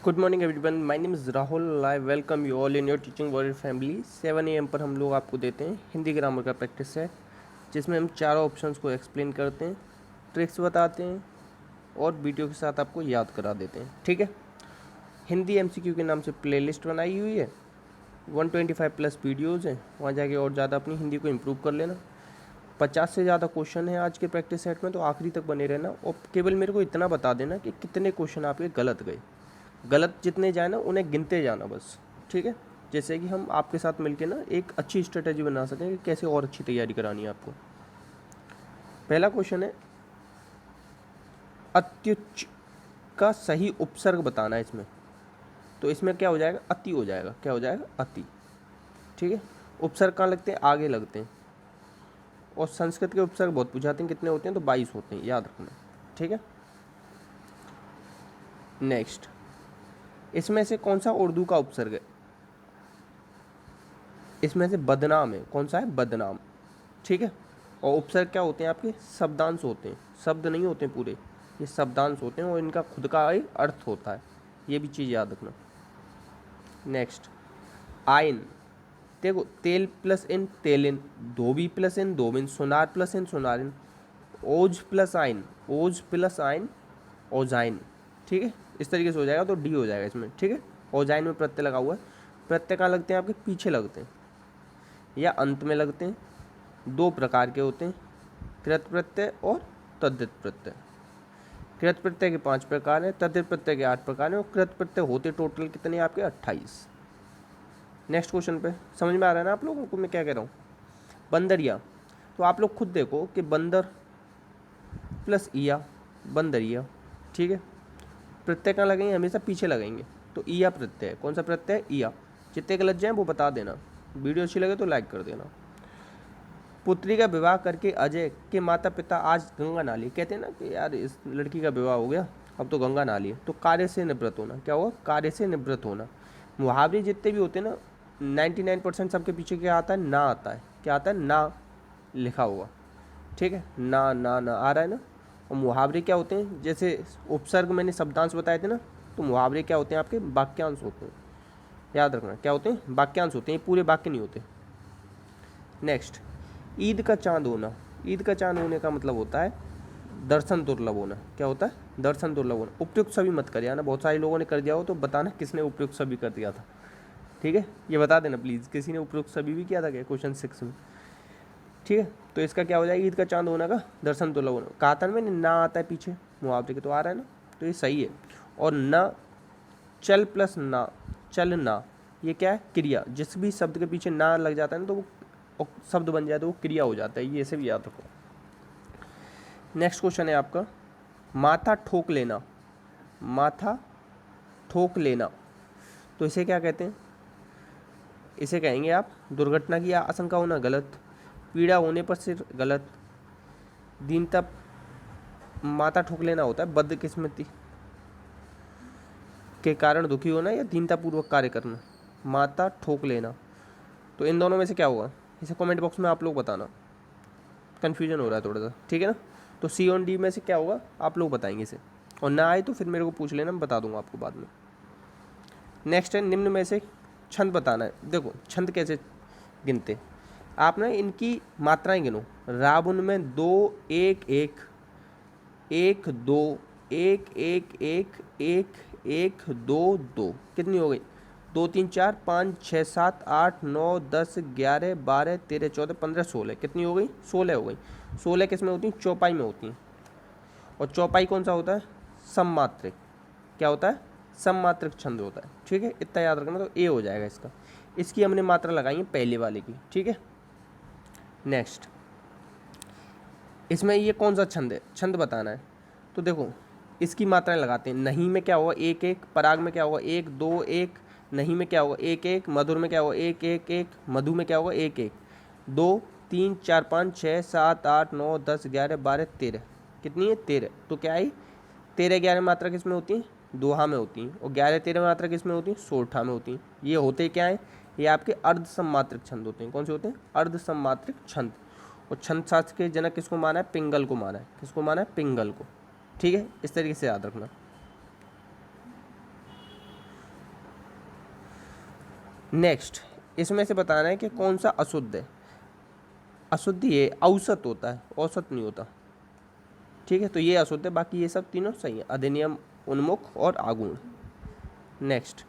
Good morning everyone, my name is Rahul. I welcome you all in your teaching world family. 7 AM पर हम लोग आपको देते हैं हिंदी ग्रामर का प्रैक्टिस सेट, जिसमें हम चारों ऑप्शंस को एक्सप्लेन करते हैं, ट्रिक्स बताते हैं और वीडियो के साथ आपको याद करा देते हैं। ठीक है, हिंदी MCQ के नाम से प्लेलिस्ट बनाई हुई है, 125 प्लस वीडियोज़ हैं, वहाँ जाके और ज़्यादा अपनी हिंदी को इम्प्रूव कर लेना। 50 से ज़्यादा क्वेश्चन है आज के प्रैक्टिस सेट में, तो आखिरी तक बने रहना और केवल मेरे को इतना बता देना कि कितने क्वेश्चन आपके गलत गए। गलत जितने जाए ना उन्हें गिनते जाना बस। ठीक है, जैसे कि हम आपके साथ मिलके ना एक अच्छी स्ट्रेटेजी बना सकें कि कैसे और अच्छी तैयारी करानी है आपको। पहला क्वेश्चन है, अत्युच्च का सही उपसर्ग बताना है इसमें। तो इसमें क्या हो जाएगा, अति हो जाएगा। क्या हो जाएगा, अति। ठीक है, उपसर्ग कहाँ लगते हैं, आगे लगते हैं। और संस्कृत के उपसर्ग बहुत पूछाते हैं, कितने होते हैं, तो 22 होते हैं, याद रखना। ठीक है, नेक्स्ट, इसमें से कौन सा उर्दू का उपसर्ग है। इसमें से बदनाम है, कौन सा है, बदनाम। ठीक है, और उपसर्ग क्या होते हैं आपके, शब्दांश होते हैं, शब्द नहीं होते पूरे, ये शब्दांश होते हैं और इनका खुद का एक अर्थ होता है, ये भी चीज़ याद रखना। नेक्स्ट, आइन, देखो तेल प्लस इन तेलिन, धोबी प्लस इन धोबिन, सोनार प्लस इन सोनारिन, ओज प्लस आइन, ओज प्लस आइन ओजाइन। ठीक है, इस तरीके से हो जाएगा तो डी हो जाएगा इसमें। ठीक है, ओजाइन में प्रत्यय लगा हुआ है। प्रत्यय कहाँ लगते हैं आपके, पीछे लगते हैं या अंत में लगते हैं। दो प्रकार के होते हैं, कृत प्रत्यय और तद्धित प्रत्यय। कृत प्रत्यय के 5 प्रकार हैं, तद्धित प्रत्यय के 8 प्रकार हैं और कृत प्रत्यय होते टोटल कितने आपके, 28। नेक्स्ट क्वेश्चन पे समझ में आ रहा है ना आप लोगों को मैं क्या कह रहा हूँ। बंदरिया, तो आप लोग खुद देखो कि बंदर प्लस ईया, बंदरिया। ठीक है, प्रत्यय कहाँ लगेंगे, हमेशा पीछे लगेंगे, तो ईया प्रत्यय। कौन सा प्रत्यय, ईया। जितने गलत जाएँ वो बता देना। वीडियो अच्छी लगे तो लाइक कर देना। पुत्री का विवाह करके अजय के माता पिता आज गंगा नहा लिए। कहते हैं ना कि यार इस लड़की का विवाह हो गया, अब तो गंगा नहा लिए। तो कार्य से निवृत्त होना, क्या हुआ, कार्य से निवृत्त होना। मुहावरे जितने भी होते हैं ना, 99% सबके पीछे क्या आता है, ना आता है। क्या आता है, ना लिखा होगा। ठीक है, ना ना ना आ रहा है ना। और मुहावरे क्या होते हैं, जैसे उपसर्ग मैंने शब्दांश बताए थे ना, तो मुहावरे क्या होते हैं आपके, वाक्यांश होते हैं। याद रखना, क्या होते हैं, वाक्यांश होते हैं, पूरे वाक्य नहीं होते। नेक्स्ट, ईद का चांद होना। ईद का चांद होने का मतलब होता है दर्शन दुर्लभ होना। क्या होता है, दर्शन दुर्लभ होना। उपयुक्त सभी मत करिए ना, बहुत सारे लोगों ने कर दिया हो तो बताना किसने उपयुक्त सभी कर दिया था। ठीक है, ये बता देना प्लीज़, किसी ने उपयुक्त सभी भी किया था क्या क्वेश्चन 6 में। ठीक है, तो इसका क्या हो जाएगा, ईद का चांद होना का दर्शन दुर्लभ होना। कहा था मैंने, ना आता है पीछे मुहावरे के, तो आ रहा है ना, तो ये सही है। और न, चल प्लस ना, चलना, ये क्या है, क्रिया। जिस भी शब्द के पीछे ना लग जाता है ना तो वो शब्द बन जाए तो वो क्रिया हो जाता है, ये ऐसे भी याद रखो। नेक्स्ट क्वेश्चन है आपका, माथा ठोक लेना। माथा ठोक लेना, तो इसे क्या कहते हैं, इसे कहेंगे आप दुर्घटना की आशंका होना, गलत। पीड़ा होने पर सिर, गलत। दीनता, माथा ठोक लेना होता है बदकिस्मती के कारण दुखी होना या दीनतापूर्वक कार्य करना। माथा ठोक लेना, तो इन दोनों में से क्या होगा, इसे कमेंट बॉक्स में आप लोग बताना, कन्फ्यूजन हो रहा है थोड़ा सा। ठीक है ना, तो सी और डी में से क्या होगा आप लोग बताएंगे इसे, और ना आए तो फिर मेरे को पूछ लेना, मैं बता दूंगा आपको बाद में। नेक्स्ट है, निम्न में से छंद बताना है। देखो छंद कैसे गिनते, आप ना इनकी मात्राएं गिनो। रावण में 2 1 1 1 2 1 1 1 1 1 2 2, कितनी हो गई, 2 3 4 5 6 7 8 9 10 11 12 13 14 15 16, कितनी हो गई, 16 हो गई। 16 किस में होती हैं, चौपाई में होती हैं। और चौपाई कौन सा होता है, सममात्रिक। क्या होता है, सममात्रिक छंद होता है। ठीक है, इतना याद रखना, तो ए हो जाएगा इसका। इसकी हमने मात्रा लगाई है पहले वाले की। ठीक है, नेक्स्ट, इसमें ये कौन सा छंद है, छंद बताना है। तो देखो इसकी मात्राएं लगाते हैं। नहीं में क्या होगा, 1 1, पराग में क्या होगा, 1 2 1, नहीं में क्या होगा, 1 1, मधुर में क्या होगा, 1 1 1, मधु में क्या होगा, 1 1 2 3 4 5 6 7 8 9 10 11 12 13, कितनी है, 13। तो क्या आई, 13 11 मात्रा किस में होती है, दोहा में होती हैं। और 11 13 मात्रा किस में होती है, सोरठा में होती हैं। ये होते क्या हैं, ये आपके अर्ध सम्मात्रिक छंद होते हैं। कौन से होते हैं, अर्ध सम्मात्रिक छंद। और छंद शास्त्र के जनक किसको माना है, पिंगल को माना है। किसको माना है, पिंगल को। ठीक है, इस तरीके से याद रखना। नेक्स्ट, इसमें से बताना है कि कौन सा अशुद्ध है। अशुद्ध ये औसत होता है, औसत नहीं होता, ठीक है। तो ये अशुद्ध है, बाकी ये सब तीनों सही है, अधिनियम, उन्मुख और आगुण। नेक्स्ट,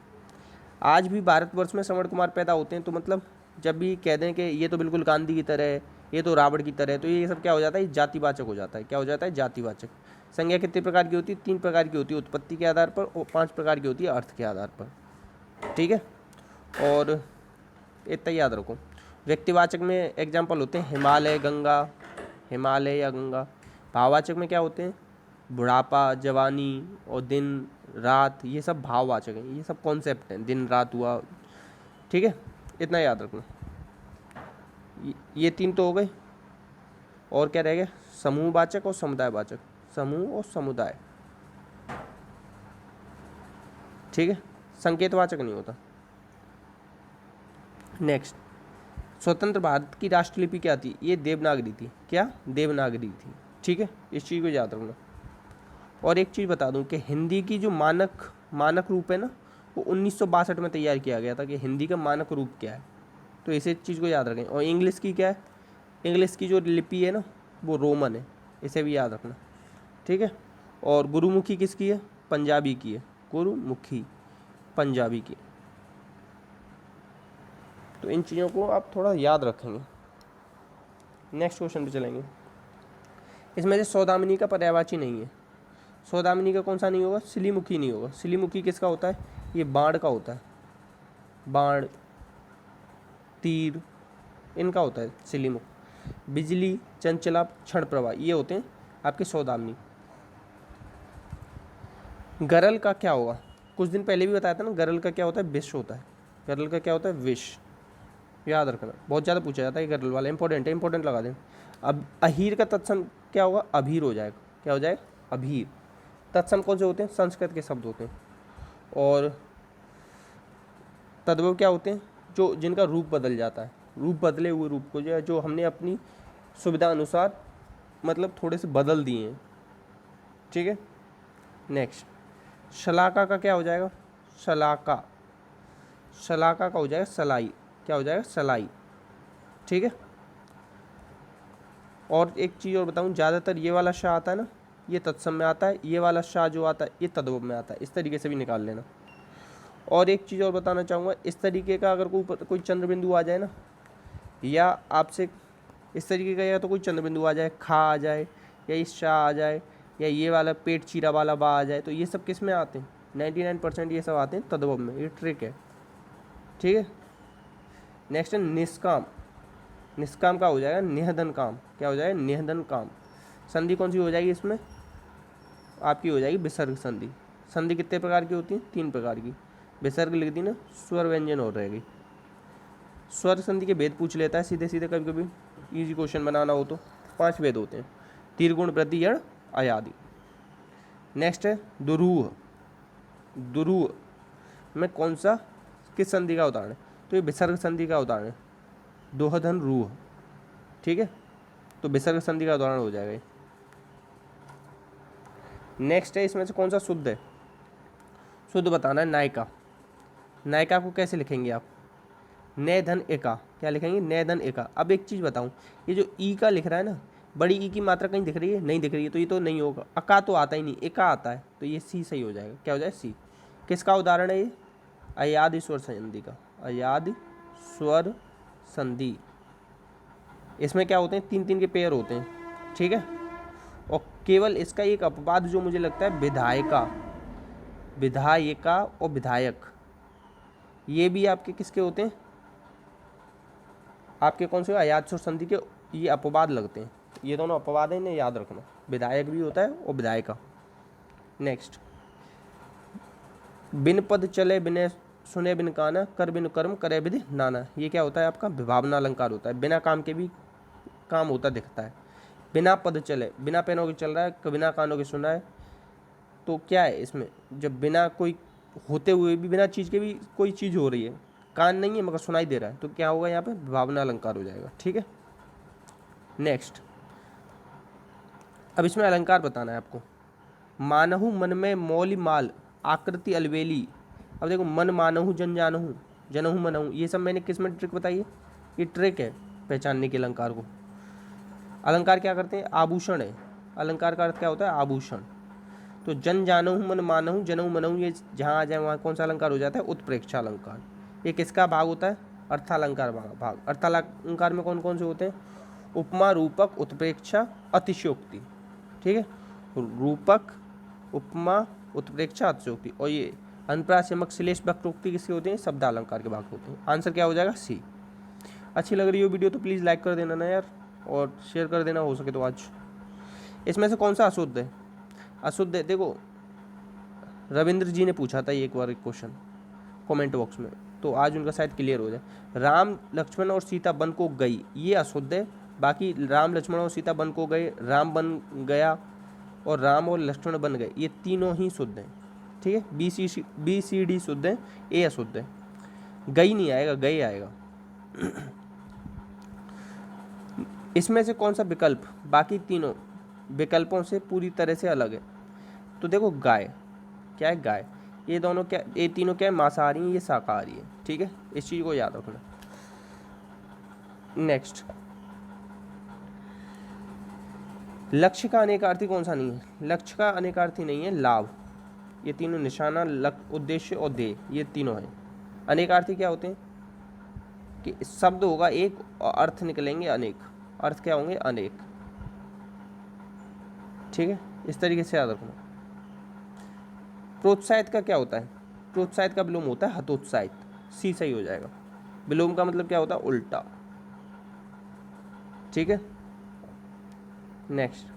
आज भी भारतवर्ष में श्रवण कुमार पैदा होते हैं, तो मतलब जब भी कह दें कि ये तो बिल्कुल गांधी की तरह है, ये तो रावण की तरह है, तो ये सब क्या हो जाता है, ये जातिवाचक हो जाता है। क्या हो जाता है, जातिवाचक। संज्ञा कितने प्रकार की होती है, 3 प्रकार की होती है, उत्पत्ति के आधार पर, और 5 प्रकार की होती है अर्थ के आधार पर, ठीक है। और इतना याद रखो। व्यक्तिवाचक में एग्जाम्पल होते हैं हिमालय, गंगा, हिमालय या गंगा। भाववाचक में क्या होते हैं, बुढ़ापा, जवानी और दिन रात, ये सब भाववाचक हैं, ये सब कॉन्सेप्ट हैं, दिन रात हुआ, ठीक है। इतना याद रखना। ये 3 तो हो गए, और क्या रह गया, समूहवाचक और समुदायवाचक। समूह और समुदाय, ठीक है। संकेतवाचक नहीं होता। नेक्स्ट, स्वतंत्र भारत की राष्ट्रलिपि क्या थी, ये देवनागरी थी। क्या, देवनागरी थी, ठीक है। इस चीज़ को याद रखना। और एक चीज़ बता दूं कि हिंदी की जो मानक रूप है ना, वो 1962 में तैयार किया गया था कि हिंदी का मानक रूप क्या है, तो इसे चीज़ को याद रखें। और इंग्लिश की क्या है, इंग्लिश की जो लिपि है ना, वो रोमन है, इसे भी याद रखना, ठीक है। और गुरुमुखी किसकी है, पंजाबी की है, गुरुमुखी पंजाबी की। तो इन चीज़ों को आप थोड़ा याद रखेंगे। नेक्स्ट क्वेश्चन पे चलेंगे। इसमें से सौदामिनी का पर्यायवाची नहीं है। सौदामिनी का कौन सा नहीं होगा, सिलीमुखी नहीं होगा। सिलीमुखी किसका होता है, ये बाण का होता है, बाण, तीर, इनका होता है सिलीमुख। बिजली, चंचला, क्षण प्रवाह, ये होते हैं आपके सौदामिनी। गरल का क्या होगा, कुछ दिन पहले भी बताया था ना, गरल का क्या होता है, विष होता है। गरल का क्या होता है, विष, याद रखना, बहुत ज़्यादा पूछा जाता है गरल वाला, इंपॉर्टेंट है, इंपॉर्टेंट लगा दें। अब अहीर का तत्सम क्या होगा, अभीर हो जाएगा। क्या हो जाएगा, अभीर। तत्सम कौन से होते हैं, संस्कृत के शब्द होते हैं। और तद्भव क्या होते हैं, जो जिनका रूप बदल जाता है, रूप बदले हुए रूप को जो हमने अपनी सुविधा अनुसार मतलब थोड़े से बदल दिए हैं, ठीक है। नेक्स्ट, शलाका का क्या हो जाएगा, शलाका, शलाका का हो जाएगा सलाई। क्या हो जाएगा, सलाई, ठीक है। और एक चीज़ और बताऊं, ज़्यादातर ये वाला शाह आता है ना, ये तत्सम में आता है, ये वाला शाह जो आता है ये तद्भव में आता है, इस तरीके से भी निकाल लेना। और एक चीज़ और बताना चाहूँगा, इस तरीके का अगर कोई चंद्र बिंदु आ जाए ना, या आपसे इस तरीके का, या तो कोई चंद्र बिंदु आ जाए, खा आ जाए, या इस शाह आ जाए, या ये वाला पेट चीरा वाला बा आ जाए, तो ये सब किस में आते हैं, 99% ये सब आते हैं तद्भव में, ये ट्रिक है, ठीक है। नेक्स्ट है निष्काम। निष्काम का हो जाएगा निहदन काम। क्या हो जाएगा, निहदन काम। संधि कौन सी हो जाएगी इसमें, आपकी हो जाएगी विसर्ग संधि। संधि कितने प्रकार की होती है, 3 प्रकार की। विसर्ग लिख दी ना, स्वर व्यंजन और रहेगी। स्वर संधि के भेद पूछ लेता है सीधे सीधे, कभी कभी इजी क्वेश्चन बनाना हो तो। 5 भेद होते हैं, तीर्गुण, वृद्धि, यण, अयादि। नेक्स्ट है दुरूह। दुरूह में कौन सा, किस संधि का उदाहरण है, तो ये विसर्ग संधि का उदाहरण है, दोहधन रूह, ठीक है। तो विसर्ग संधि का उदाहरण हो जाएगा ये। नेक्स्ट है, इसमें से कौन सा शुद्ध है, शुद्ध बताना है, नायिका। नायिका को कैसे लिखेंगे आप, नय धन एका। क्या लिखेंगे, नय धन एका। अब एक चीज़ बताऊं, ये जो ई का लिख रहा है ना, बड़ी ई की मात्रा कहीं दिख रही है, नहीं दिख रही है, तो ये तो नहीं होगा। अका तो आता ही नहीं, एका आता है, तो ये सी सही हो जाएगा। क्या हो जाएगा, सी। किसका उदाहरण है ये, अयादि स्वर संधि का, अयादि स्वर संधि। इसमें क्या होते हैं, 3-3 के पेयर होते हैं, ठीक है। और केवल इसका एक अपवाद जो मुझे लगता है, विधायिका, विधायिका और विधायक, ये भी आपके किसके होते हैं, आपके कौन से अयाद स्वर संधि के, ये अपवाद लगते हैं। ये दोनों अपवाद हैं, इन्हें याद रखना, विधायक भी होता है और विधायिका। नेक्स्ट, बिन पद चले बिने सुने बिन काना, कर बिन कर्म करे विधि नाना। ये क्या होता है, आपका विभावना अलंकार होता है, बिना काम के भी काम होता दिखता है। बिना पद चले, बिना पैनों के चल रहा है, बिना कानों के सुना है, तो क्या है इसमें, जब बिना कोई होते हुए भी, बिना चीज़ के भी कोई चीज़ हो रही है, कान नहीं है मगर सुनाई दे रहा है, तो क्या होगा यहाँ पे, विभावना अलंकार हो जाएगा, ठीक है। नेक्स्ट, अब इसमें अलंकार बताना है आपको। मानहु मन में मौली माल, आकृति अलवेली। अब देखो, मन मानहु जन जानहु, जनहूँ मनहूँ, ये सब मैंने किस में ट्रिक बताई है? ये ट्रिक है पहचानने के अलंकार को। अलंकार क्या करते हैं? आभूषण है। अलंकार का अर्थ क्या होता है? आभूषण। तो जन जानहूँ मन मानहूँ जनहूँ मनहूँ, ये जहाँ आ जाए वहाँ कौन सा अलंकार हो जाता है? उत्प्रेक्षा अलंकार। ये किसका भाग होता है? अर्थालंकार भाग। अर्थालंकार में कौन कौन से होते हैं? उपमा, रूपक, उत्प्रेक्षा, अतिशयोक्ति। ठीक है, रूपक, उपमा, उत्प्रेक्षा, अतिशयोक्ति। और ये अनुप्रास, यमक, श्लेष, वक्रोक्ति किसके होते हैं? शब्दालंकार के भाग होते हैं। आंसर क्या हो जाएगा? सी। अच्छी लग रही हो वीडियो तो प्लीज़ लाइक कर देना ना यार, और शेयर कर देना हो सके तो आज। इसमें से कौन सा अशुद्ध है? अशुद्ध है, देखो रविंद्र जी ने पूछा था ये एक बार एक क्वेश्चन कमेंट बॉक्स में, तो आज उनका शायद क्लियर हो जाए। राम लक्ष्मण और सीता वन को गई, ये अशुद्ध है। बाकी राम लक्ष्मण और सीता वन को गए, राम बन गया और राम और लक्ष्मण बन गए, ये तीनों ही शुद्ध हैं। ठीक है, बी सी डी शुद्ध है, ए अशुद्ध है। गई नहीं आएगा, गए आएगा। इसमें से कौन सा विकल्प बाकी तीनों विकल्पों से पूरी तरह से अलग है? तो देखो गाय, क्या है? गाय। ये दोनों क्या, ये तीनों क्या है? मांसाहारी हैं, ये शाकाहारी है। ठीक है, इस चीज़ को याद रखना। नेक्स्ट, लक्ष्य का अनेकार्थी कौन सा नहीं है? लक्ष्य का अनेकार्थी नहीं है लाभ। ये तीनों निशाना, उद्देश्य और ध्येय, ये तीनों हैं। अनेकार्थी क्या होते हैं? कि शब्द होगा एक और अर्थ निकलेंगे अनेक। अर्थ क्या होंगे? अनेक। ठीक है, इस तरीके से याद रखना। प्रोत्साहित का क्या होता है? प्रोत्साहित का विलोम होता है हतोत्साहित। सी सही हो जाएगा। विलोम का मतलब क्या होता है? उल्टा। ठीक है, नेक्स्ट,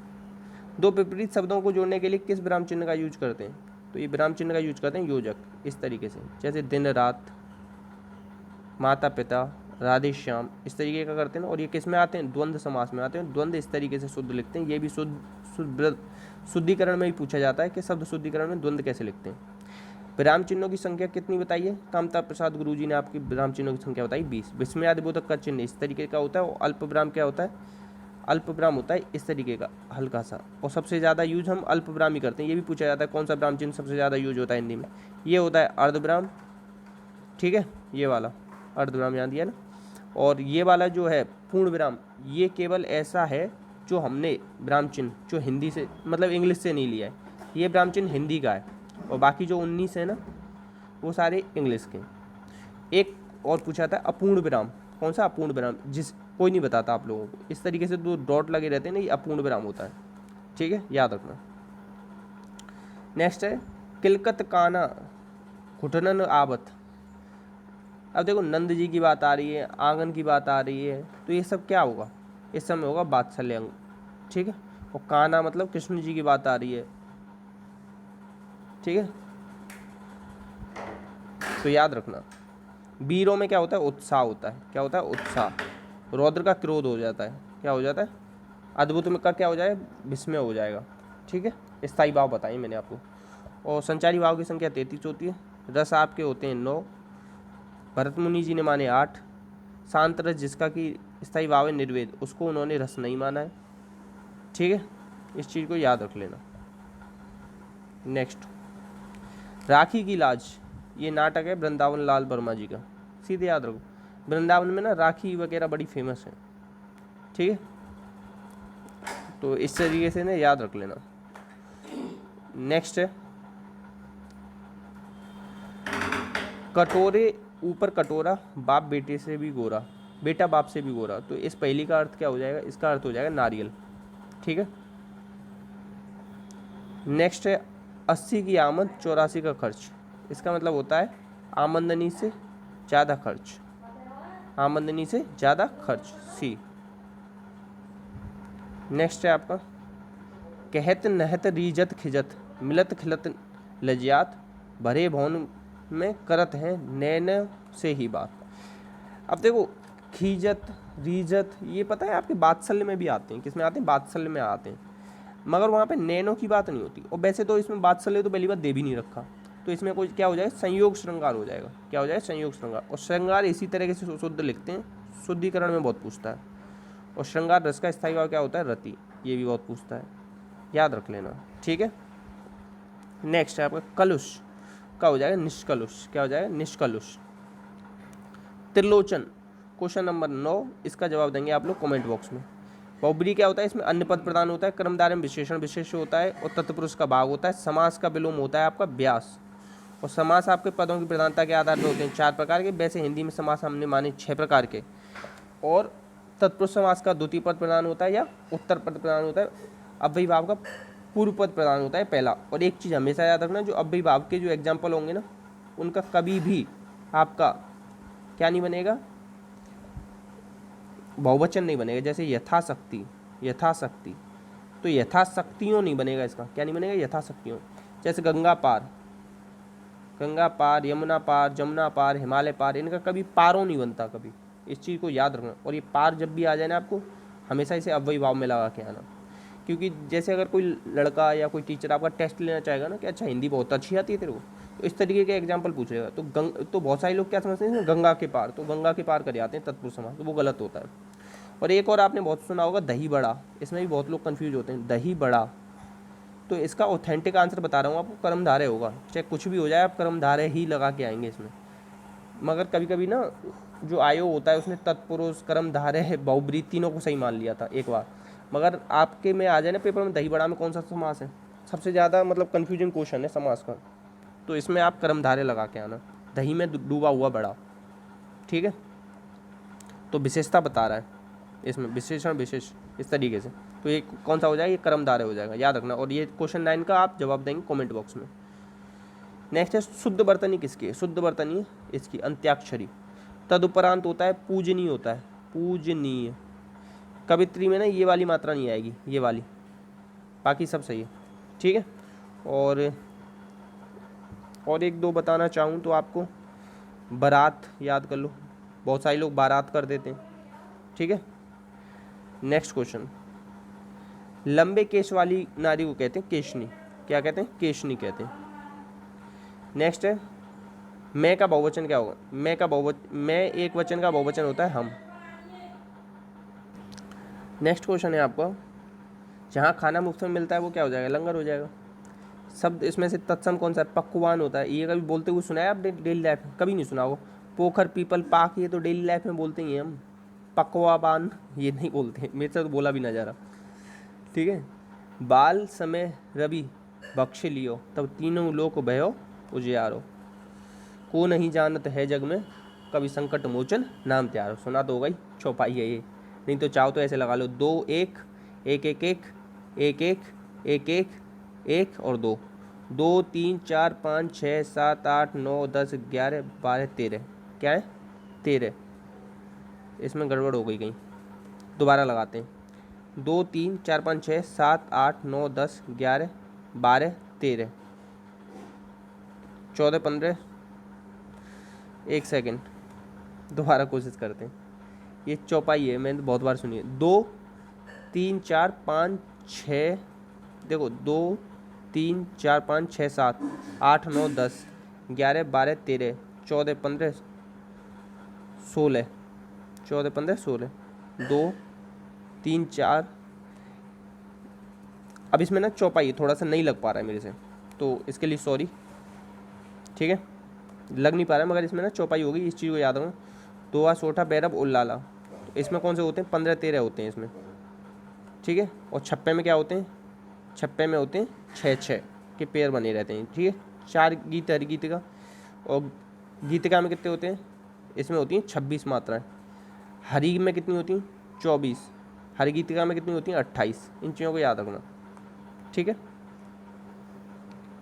दो विपरीत शब्दों को जोड़ने के लिए किस विराम चिन्ह का यूज करते हैं? तो ये विराम चिन्ह का यूज करते हैं योजक, इस तरीके से, जैसे दिन रात, माता पिता, राधे श्याम, इस तरीके का करते हैं। और ये किस में आते हैं? द्वंद्व समास में आते हैं। द्वंद्व इस तरीके से शुद्ध लिखते हैं। ये भी शुद्धिकरण में भी पूछा जाता है कि शब्द शुद्धिकरण में द्वंद्व कैसे लिखते हैं। विराम चिन्हों की संख्या कितनी बताइए? कामता प्रसाद गुरुजी ने आपकी विराम चिन्हों की संख्या बताई 20। विस्मयादिबोधक का चिन्ह इस तरीके का होता है। और अल्प विराम क्या होता है? अल्प विराम होता है इस तरीके का, हल्का सा। और सबसे ज़्यादा यूज हम अल्प विराम ही करते हैं। ये भी पूछा जाता है कौन सा विराम चिन्ह सबसे ज़्यादा यूज होता है हिंदी में? ये होता है अर्धविराम। ठीक है, ये वाला अर्धविराम याद दिया ना। और ये वाला जो है पूर्ण विराम, ये केवल ऐसा है जो हमने विराम चिन्ह जो हिंदी से, मतलब इंग्लिश से नहीं लिया है। ये विराम चिन्ह हिंदी का है, और बाकी जो 19 है ना, वो सारे इंग्लिश के। एक और पूछा था अपूर्ण विराम। कौन सा अपूर्ण विराम? जिस कोई नहीं बताता आप लोगों को। इस तरीके से दो डॉट लगे रहते हैं ना, ये अपूर्ण विराम होता है। ठीक है, याद रखना। नेक्स्ट है किलकत काना घुटनन आवत। अब देखो नंद जी की बात आ रही है, आंगन की बात आ रही है, तो ये सब क्या होगा? इस समय होगा वात्सल्य अंग। ठीक है, और काना मतलब कृष्ण जी की बात आ रही है। ठीक है, तो याद रखना। वीरों में क्या होता है? उत्साह होता है। क्या होता है? उत्साह। रौद्र का क्रोध हो जाता है। क्या हो जाता है? अद्भुत में का क्या हो जाएगा? विस्मय हो जाएगा। ठीक है, स्थायी भाव बताइए मैंने आपको। और संचारी भाव की संख्या 33 होती है। रस आपके होते हैं 9। भरत मुनि जी ने माने 8। शांत रस जिसका कि स्थायी भाव है निर्वेद, उसको उन्होंने रस नहीं माना है। ठीक है, इस चीज़ को याद रख लेना। नेक्स्ट, राखी की लाज, ये नाटक है वृंदावन लाल वर्मा जी का। सीधे याद रखो, वृंदावन में ना राखी वगैरह बड़ी फेमस है। ठीक है, तो इस तरीके से ना याद रख लेना। नेक्स्ट है कटोरे ऊपर कटोरा, बाप बेटे से भी गोरा, बेटा बाप से भी गोरा। तो इस पहली का अर्थ क्या हो जाएगा? इसका अर्थ हो जाएगा नारियल। ठीक है, नेक्स्ट है 80 की आमद 84 का खर्च। इसका मतलब होता है आमदनी से ज़्यादा खर्च। आमदनी से ज़्यादा खर्च, सी। नेक्स्ट है आपका कहत नहत रीजत खिजत, मिलत खिलत लजियात, भरे भवन में करत हैं नैन से ही बात। अब देखो खीजत, रीजत, ये पता है आपके वात्सल्य में भी आते हैं। किस में आते हैं? वात्सल्य में आते हैं, मगर वहाँ पे नैनों की बात नहीं होती। और वैसे तो इसमें वात्सल्य तो पहली बार दे भी नहीं रखा, तो इसमें कोई क्या हो जाएगा? संयोग श्रृंगार हो जाएगा। क्या हो जाएगा? संयोग श्रृंगार। और श्रृंगार इसी तरीके से शुद्ध लिखते हैं, शुद्धिकरण में बहुत पूछता है। और श्रृंगार रस का स्थायी भाव क्या होता है? रति, ये भी बहुत पूछता है, याद रख लेना। ठीक है, नेक्स्ट है आपका कलुष का हो जाएगा निष्कलुष। क्या हो जाएगा? निष्कलुष। त्रिलोचन, क्वेश्चन नंबर 9, इसका जवाब देंगे आप लोग कमेंट बॉक्स में। बहुब्री क्या होता है, इसमें अन्य पद प्रदान होता है, कर्मधारय में विशेषण विशेष होता है और तत्पुरुष का भाग होता है। समास का विलोम होता है आपका व्यास। और समास आपके पदों की प्रधानता के आधार पर होते हैं 4 प्रकार के। वैसे हिंदी में समास हमने माने 6 प्रकार के। और तत्पुरुष समास का द्वितीय पद प्रदान होता है या उत्तर पद प्रदान होता है। अव्ययी भाव का पूर्व पद प्रदान होता है पहला। और एक चीज़ हमेशा याद रखना, जो अव्ययी भाव के जो एग्जाम्पल होंगे ना, उनका कभी भी आपका क्या नहीं बनेगा, बहुवचन नहीं बनेगा। जैसे यथाशक्ति, यथाशक्ति, तो यथाशक्तियों नहीं बनेगा, इसका क्या नहीं बनेगा, यथाशक्तियों। जैसे गंगा पार, गंगा पार, यमुना पार, जमुना पार, हिमालय पार, इनका कभी पारों नहीं बनता कभी। इस चीज़ को याद रखना। और ये पार जब भी आ जाए ना, आपको हमेशा इसे अव्ययी भाव में लगा के आना। क्योंकि जैसे अगर कोई लड़का या कोई टीचर आपका टेस्ट लेना चाहेगा ना कि अच्छा हिंदी बहुत अच्छी आती है तेरे को, तो इस तरीके के एग्जाम्पल पूछेगा। तो बहुत सारे लोग क्या समझते हैं, गंगा के पार, तो गंगा के पार कर जाते हैं तत्पुरुष समास, तो वो गलत होता है। और एक और आपने बहुत सुना होगा, दही बड़ा, इसमें भी बहुत लोग कन्फ्यूज होते हैं। दही बड़ा, तो इसका ऑथेंटिक आंसर बता रहा हूँ आपको, कर्मधारय होगा। चाहे कुछ भी हो जाए, आप कर्मधारय ही लगा के आएंगे इसमें। मगर कभी कभी ना जो आयोग होता है उसने तत्पुरुष, कर्मधारय, बहुब्री तीनों को सही मान लिया था एक बार। मगर आपके में आ जाए ना पेपर में, दही बड़ा में कौन सा समास है, सबसे ज़्यादा मतलब कन्फ्यूजन क्वेश्चन है समास का, तो इसमें आप कर्मधारय लगा के आना, दही में डूबा हुआ बड़ा। ठीक है, तो विशेषता बता रहा है इसमें, विशेषण विशेष इस तरीके से। तो ये कौन सा हो जाएगा, ये कर्मधारय हो जाएगा, याद रखना। और ये क्वेश्चन 9 का आप जवाब देंगे कमेंट बॉक्स में। नेक्स्ट है शुद्ध वर्तनी किसकी है, शुद्ध वर्तनी इसकी अंत्याक्षरी। तदुपरांत होता है पूजनीय, होता है पूजनीय। कवित्री में ना ये वाली मात्रा नहीं आएगी, ये वाली, बाकी सब सही है। ठीक है, और एक दो बताना चाहूँ तो आपको, बारात याद कर लो, बहुत सारे लोग बारात कर देते हैं। ठीक है, नेक्स्ट क्वेश्चन, लंबे केश वाली नारी को कहते हैं केशनी, क्या कहते हैं, केशनी कहते हैं। नेक्स्ट है, मैं का बहुवचन क्या होगा, मैं का बहुवचन, मैं एक वचन का बहुवचन होता है हम। नेक्स्ट क्वेश्चन है आपका, जहाँ खाना मुफ्त में मिलता है वो क्या हो जाएगा, लंगर हो जाएगा। शब्द इसमें से तत्सम कौन सा है, पक्वान होता है। ये कभी बोलते हुए सुना है आप डेली लाइफ में, कभी नहीं सुना हो। पोखर, पीपल, पाक, ये तो डेली लाइफ में बोलते ही हैं हम। पकवान ये नहीं बोलते, मेरे से तो बोला भी ना जा रहा। ठीक है, बाल समय रवि बख्श लियो, तब तीनों लोक भयो उजियारो, को नहीं जानत है जग में, कभी संकट मोचन नाम त्यारो। सुना तो होगा ही, चौपाई है ये। नहीं तो चाहो तो ऐसे लगा लो, 2 1 1 1 1 1 1 1 1 1 और 2 2 3 4 5 6 7 8 9 10 11 12 13, क्या है 13। इसमें गड़बड़ हो गई कहीं, दोबारा लगाते हैं। 2 3 4 5 6 7 8 9 10 11 12 13 14 15, एक सेकंड दोबारा कोशिश करते हैं। ये चौपाई है, मैंने तो बहुत बार सुनी है। 2 3 4 5 6, देखो 2 3 4 5 6 7 8 9 10 11 12 13 14 15 16, 14 15 16, 2 3 4। अब इसमें ना चौपाई थोड़ा सा नहीं लग पा रहा है मेरे से, तो इसके लिए सॉरी। ठीक है, लग नहीं पा रहा है, मगर इसमें ना चौपाई होगी, इस चीज़ को याद रखो। 2 सोठा बैरब उल्लाला, तो इसमें कौन से होते हैं, 15 13 होते हैं इसमें। ठीक है, और छप्पे में क्या होते हैं, छप्पे में होते हैं 6 6 के पेयर बने रहते हैं। ठीक है, 4 गीत हर गीतिका, और गीतिका में कितने होते हैं, इसमें होती हैं 26 मात्राएं। हरी में कितनी होती हैं, 24। हर गीतिका में कितनी होती हैं, 28। इन चीज़ों को याद रखना। ठीक है,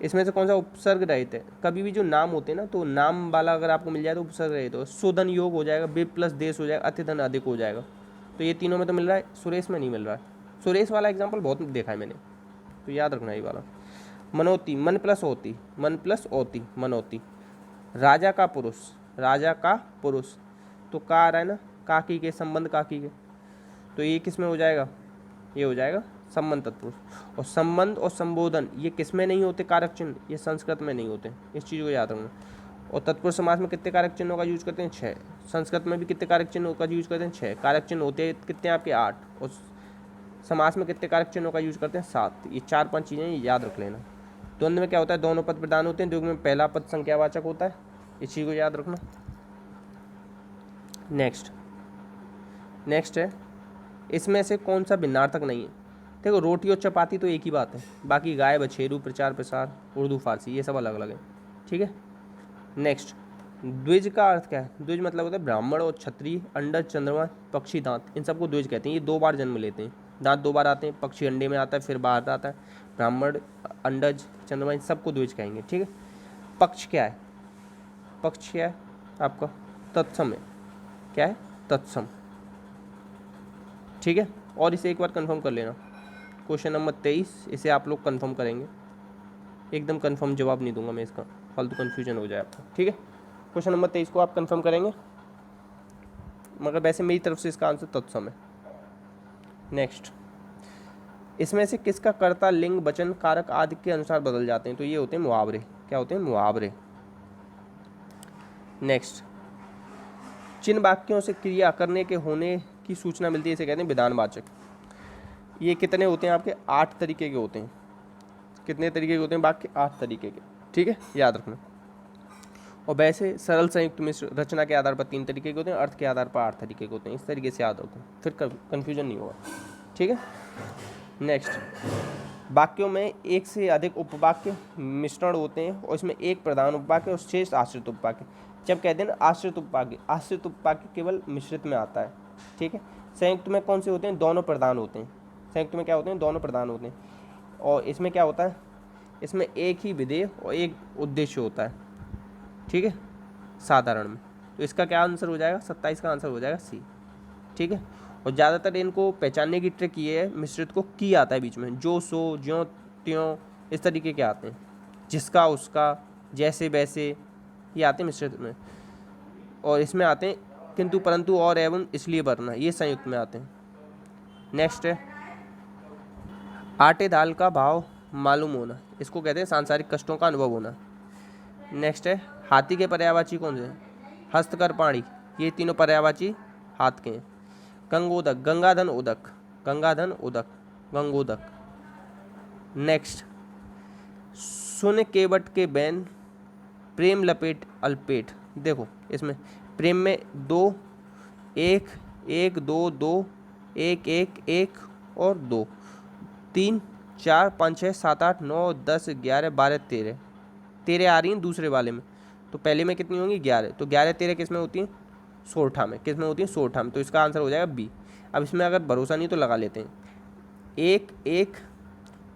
इसमें से कौन सा उपसर्ग रहित है, कभी भी जो नाम होते हैं ना, तो नाम वाला अगर आपको मिल जाए तो उपसर्ग रहित हो। सुधन योग हो जाएगा, बे प्लस देश हो जाएगा, अतिधन अधिक हो जाएगा। तो ये तीनों में तो मिल रहा है, सुरेश में नहीं मिल रहा है। सुरेश वाला एग्जाम्पल बहुत देखा है मैंने, तो याद रखना ये वाला। मनोती, मन प्लस होती, मन प्लस ओती, मनोती। राजा का पुरुष, राजा का पुरुष, तो का आ रहा है ना, काकी के, संबंध काकी के, तो ये किस में हो जाएगा, ये हो जाएगा संबंध तत्पुरुष। और संबंध और संबोधन ये किस में नहीं होते, कारक चिन्ह, ये संस्कृत में नहीं होते, इस चीज़ को याद रखना। और तत्पुरुष समास में कितने कारक चिन्हों का यूज करते हैं, 6। संस्कृत में भी कितने कारक चिन्हों का यूज करते हैं, 6 कारक चिन्ह होते हैं, कितने आपके 8। और समास में कितने कारक चिन्हों का यूज करते हैं, 7। ये 4-5 चीज़ें याद रख लेना। द्वंद्व में क्या होता है, दोनों पद प्रदान होते हैं, द्विगु में पहला पद संख्यावाचक होता है, इस चीज़ को याद रखना। नेक्स्ट है, इसमें से कौन सा भिन्नार्थक नहीं है? देखो रोटी और चपाती तो एक ही बात है, बाकी गाय बछेरू प्रचार प्रसार उर्दू फारसी ये सब अलग अलग है, ठीक है। नेक्स्ट, द्विज का अर्थ क्या है? द्विज मतलब होता है ब्राह्मण और क्षत्रिय, अंडज चंद्रमा पक्षी दांत, इन सबको द्विज कहते हैं। ये 2 बार जन्म लेते हैं, दांत 2 बार आते हैं, पक्षी अंडे में आता है फिर बाहर आता है, ब्राह्मण अंडज चंद्रमा इन सबको द्विज कहेंगे, ठीक है। पक्ष क्या है? पक्ष क्या है आपका? तत्सम है। क्या है? तत्सम, ठीक है। और इसे एक बार कंफर्म कर लेना, क्वेश्चन नंबर 23 इसे आप लोग कंफर्म करेंगे, एकदम कंफर्म जवाब नहीं दूंगा मैं इसका, फालतू कन्फ्यूजन हो जाए आपका, ठीक है। क्वेश्चन नंबर 23 को आप कंफर्म करेंगे, मगर वैसे मेरी तरफ से इसका आंसर तत्सम है। नेक्स्ट, इसमें से किसका कर्ता लिंग वचन कारक आदि के अनुसार बदल जाते हैं? तो ये होते हैं मुहावरे। क्या होते हैं? मुहावरे। नेक्स्ट, जिन वाक्यों से क्रिया करने के होने की सूचना मिलती है इसे कहते हैं विधानवाचक। ये कितने होते हैं आपके? 8 तरीके के होते हैं। कितने तरीके के होते हैं वाक्य? 8 तरीके के, ठीक है, याद रखना। और वैसे सरल संयुक्त मिश्र रचना के आधार पर 3 तरीके के होते हैं, अर्थ के आधार पर 8 तरीके के होते हैं। इस तरीके से याद रखो, फिर कन्फ्यूजन नहीं होगा, ठीक है। नेक्स्ट, वाक्यों में एक से अधिक उपवाक्य मिश्रण होते हैं और इसमें एक प्रधान उपवाक्य और शेष आश्रित उपवाक्य। जब कहते हैं ना आश्रित उपवाक्य केवल मिश्रित में आता है, ठीक है। संयुक्त में कौन से होते हैं? दोनों प्रधान होते हैं। संयुक्त में क्या होते हैं? दोनों प्रधान होते हैं। और इसमें क्या होता है? इसमें एक ही विधेय और एक उद्देश्य होता है, ठीक है, साधारण में। तो इसका क्या आंसर हो जाएगा? 27 का आंसर हो जाएगा सी, ठीक है। और ज़्यादातर इनको पहचानने की ट्रिक ये है, मिश्रित को की आता है बीच में, जो सो ज्यों त्यों इस तरीके के आते हैं, जिसका उसका जैसे वैसे ये आते हैं मिश्रित में। और इसमें आते हैं किंतु परंतु और एवं इसलिए वरना, ये संयुक्त में आते हैं। नेक्स्ट है, आटे दाल का भाव मालूम होना, इसको कहते हैं सांसारिक कष्टों का अनुभव होना। नेक्स्ट है, हाथी के पर्यायवाची कौन से हैं? हस्तकर पाणी, ये तीनों पर्यायवाची हाथ के हैं। गंगोदक, गंगाधन उदक, गंगाधन उदक, गंगोदक। नेक्स्ट, सुन केवट के बैन प्रेम लपेट अल्पेट। देखो इसमें प्रेम में 2 1 1 2 2 1 1 1 और 2 3 4 5 6 7 8 9 10 11 12 13 13 आ रही हैं दूसरे वाले में। तो पहले में कितनी होंगी? 11। तो 11 13 किस में होती हैं? सोरठा में। किस में होती है? सोरठा में। तो इसका आंसर हो जाएगा बी। अब इसमें अगर भरोसा नहीं तो लगा लेते हैं, 1 1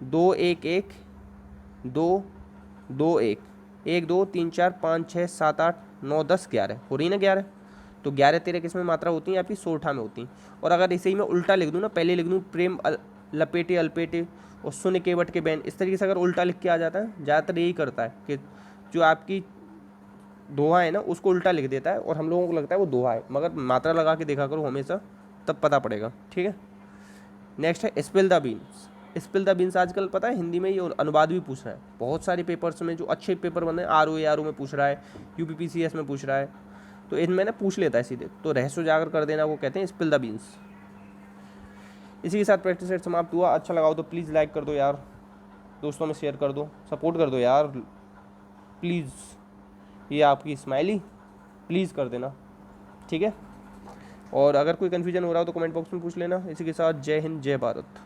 2 1 1 2 2 1 1 2 3 4 5 6 7 8 9 10 11 हो रही ना 11। तो 11 13 किस में मात्रा होती है? आपकी सोरठा में होती हैं। और अगर इसे ही मैं उल्टा लिख दूँ ना, पहले लिख दूँ प्रेम लपेटे अल्पेटे और सुन केवट के बैन, इस तरीके से अगर उल्टा लिख के आ जाता है, ज़्यादातर यही करता है कि जो आपकी दोहा है ना उसको उल्टा लिख देता है और हम लोगों को लगता है वो दोहा है, मगर मात्रा लगा के देखा करो हमेशा, तब पता पड़ेगा, ठीक है। नेक्स्ट है spill the beans. Spill the beans आजकल पता है हिंदी में ये अनुवाद भी पूछ रहा है बहुत सारे पेपर्स में, जो अच्छे पेपर बने आर ओ में पूछ रहा है, UPPCS में पूछ रहा है, तो इनमें ना पूछ लेता है सीधे, तो रहस्य उजागर कर देना, वो कहते हैं स्पिल द बीन्स। इसी के साथ प्रैक्टिस सेट समाप्त हुआ। अच्छा लगा हो तो प्लीज़ लाइक कर दो यार, दोस्तों में शेयर कर दो, सपोर्ट कर दो यार प्लीज़। ये आपकी स्माइली प्लीज़ कर देना, ठीक है। और अगर कोई कन्फ्यूजन हो रहा हो तो कमेंट बॉक्स में पूछ लेना। इसी के साथ जय हिंद जय भारत।